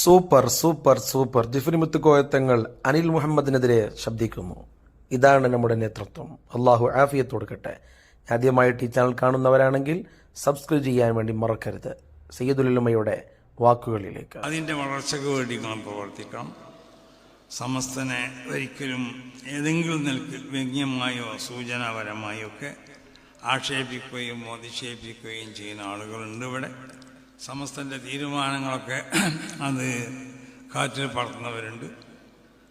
Super super super. Jifri Muthukoya Thangal Anil മുഹമ്മദിനെതിരെ ശബ്ദിക്കുന്നു. ഇതാണ് നമ്മുടെ നേതൃത്വം. അള്ളാഹു ആഫിയത്ത് കൊടുക്കട്ടെ. ആദ്യമായിട്ട് ഈ ചാനൽ കാണുന്നവരാണെങ്കിൽ സബ്സ്ക്രൈബ് ചെയ്യാൻ വേണ്ടി മറക്കരുത്. സയ്യിദുൽ വാക്കുകളിലേക്ക്. അതിൻ്റെ വളർച്ചയ്ക്ക് വേണ്ടി നാം പ്രവർത്തിക്കണം. സമസ്തനെ ഒരിക്കലും ഏതെങ്കിലും നിലക്ക് വ്യംഗ്യമായോ സൂചനാപരമായോ ഒക്കെ ആക്ഷേപിക്കുകയും അധിക്ഷേപിക്കുകയും ചെയ്യുന്ന ആളുകളുണ്ട് ഇവിടെ. സമസ്തൻ്റെ തീരുമാനങ്ങളൊക്കെ അത് കാറ്റിൽ പറത്തുന്നവരുണ്ട്.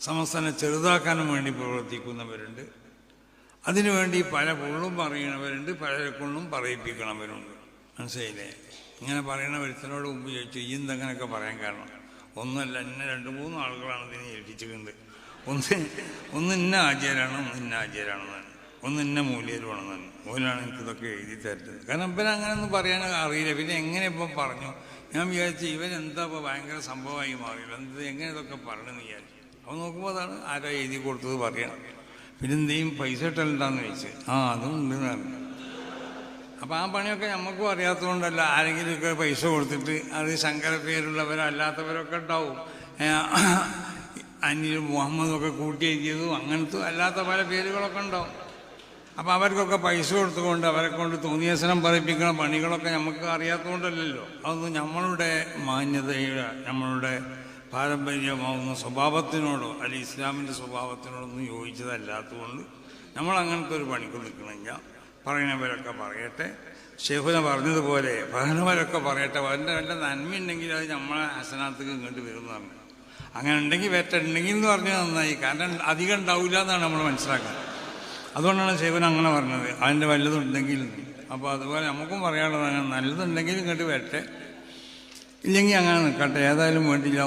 സമസ്തനെ ചെറുതാക്കാനും വേണ്ടി പ്രവർത്തിക്കുന്നവരുണ്ട്. അതിനുവേണ്ടി പല പൊള്ളും പറയുന്നവരുണ്ട്, പലരെ കൊണ്ടും പറയിപ്പിക്കണവരുണ്ട്. മനസ്സിലായില്ലേ? ഇങ്ങനെ പറയുന്ന ഒരുത്തനോട് മുമ്പ് ചോദിച്ചു, ഈ എന്തെങ്ങനെയൊക്കെ പറയാൻ കാരണം? ഒന്നല്ല, എന്നെ 2-3 ആളുകളാണ് ഇതിനെ ഏൽപ്പിച്ചിട്ടുണ്ട്. ഒന്ന് ഇന്ന ആചാരാണ്, ഒന്ന് ഇന്ന ആചാരാണെന്നാണ്, ഒന്ന് ഇന്ന മൂല്യരുമാണെന്നാണ്. ഓലാണ് എനിക്കിതൊക്കെ എഴുതി തരുന്നത്. കാരണം ഇവൻ അങ്ങനെയൊന്നും പറയാൻ അറിയില്ല. പിന്നെ എങ്ങനെ ഇപ്പം പറഞ്ഞു? ഞാൻ വിചാരിച്ചു ഇവനെന്താ ഇപ്പോൾ ഭയങ്കര സംഭവമായി മാറിയില്ല, എന്ത് എങ്ങനെ ഇതൊക്കെ പറയണമെന്ന് വിചാരിച്ചു. അപ്പോൾ നോക്കുമ്പോൾ അതാണ് ആരാ എഴുതി കൊടുത്തത് പറയണം. പിന്നെ എന്തെങ്കിലും പൈസ ഇട്ടലുണ്ടാന്ന് ചോദിച്ചു. അതും ഉണ്ടെന്ന് പറഞ്ഞു. അപ്പോൾ ആ പണിയൊക്കെ നമുക്കും അറിയാത്തതുകൊണ്ടല്ല, ആരെങ്കിലുമൊക്കെ പൈസ കൊടുത്തിട്ട് അത് ശങ്കര പേരുള്ളവരല്ലാത്തവരൊക്കെ ഉണ്ടാവും. അനിൽ മുഹമ്മദൊക്കെ കൂട്ടി എഴുതിയതും അങ്ങനത്തെ അല്ലാത്ത പല പേരുകളൊക്കെ ഉണ്ടാവും. അപ്പോൾ അവർക്കൊക്കെ പൈസ കൊടുത്തുകൊണ്ട് അവരെ കൊണ്ട് തോന്നിയസനം പറയിപ്പിക്കുന്ന പണികളൊക്കെ നമുക്ക് അറിയാത്തതുകൊണ്ടല്ലല്ലോ. അതൊന്നും നമ്മളുടെ മാന്യതയുടെ, നമ്മളുടെ പാരമ്പര്യമാവുന്ന സ്വഭാവത്തിനോടോ അല്ലെങ്കിൽ ഇസ്ലാമിൻ്റെ സ്വഭാവത്തിനോടൊന്നും യോജിച്ചതല്ലാത്തതുകൊണ്ട് നമ്മൾ അങ്ങനത്തെ ഒരു പണിക്ക് നിൽക്കണമെങ്കിൽ പറയുന്നവരൊക്കെ പറയട്ടെ. ഷെയ്ഖുന പറഞ്ഞതുപോലെ പറയുന്നവരൊക്കെ പറയട്ടെ. വല്ല നന്മയുണ്ടെങ്കിൽ അത് നമ്മളെ ഹസനാത്തേക്ക് ഇങ്ങോട്ട് വരുന്നതാണ്. അങ്ങനെ ഉണ്ടെങ്കിൽ വെറ്റുണ്ടെങ്കിൽ എന്ന് പറഞ്ഞാൽ നന്നായി. കാരണം അധികം ഉണ്ടാവില്ല എന്നാണ് നമ്മൾ മനസ്സിലാക്കുന്നത്. അതുകൊണ്ടാണ് ഷെയ്ഖുന അങ്ങനെ പറഞ്ഞത്, അതിൻ്റെ വല്ലതുണ്ടെങ്കിൽ. അപ്പോൾ അതുപോലെ നമുക്കും പറയാനുള്ളത്, അങ്ങനെ നല്ലതുണ്ടെങ്കിൽ ഇങ്ങോട്ട് വരട്ടെ, ഇല്ലെങ്കിൽ അങ്ങനെ നിൽക്കട്ടെ, ഏതായാലും വേണ്ടില്ല.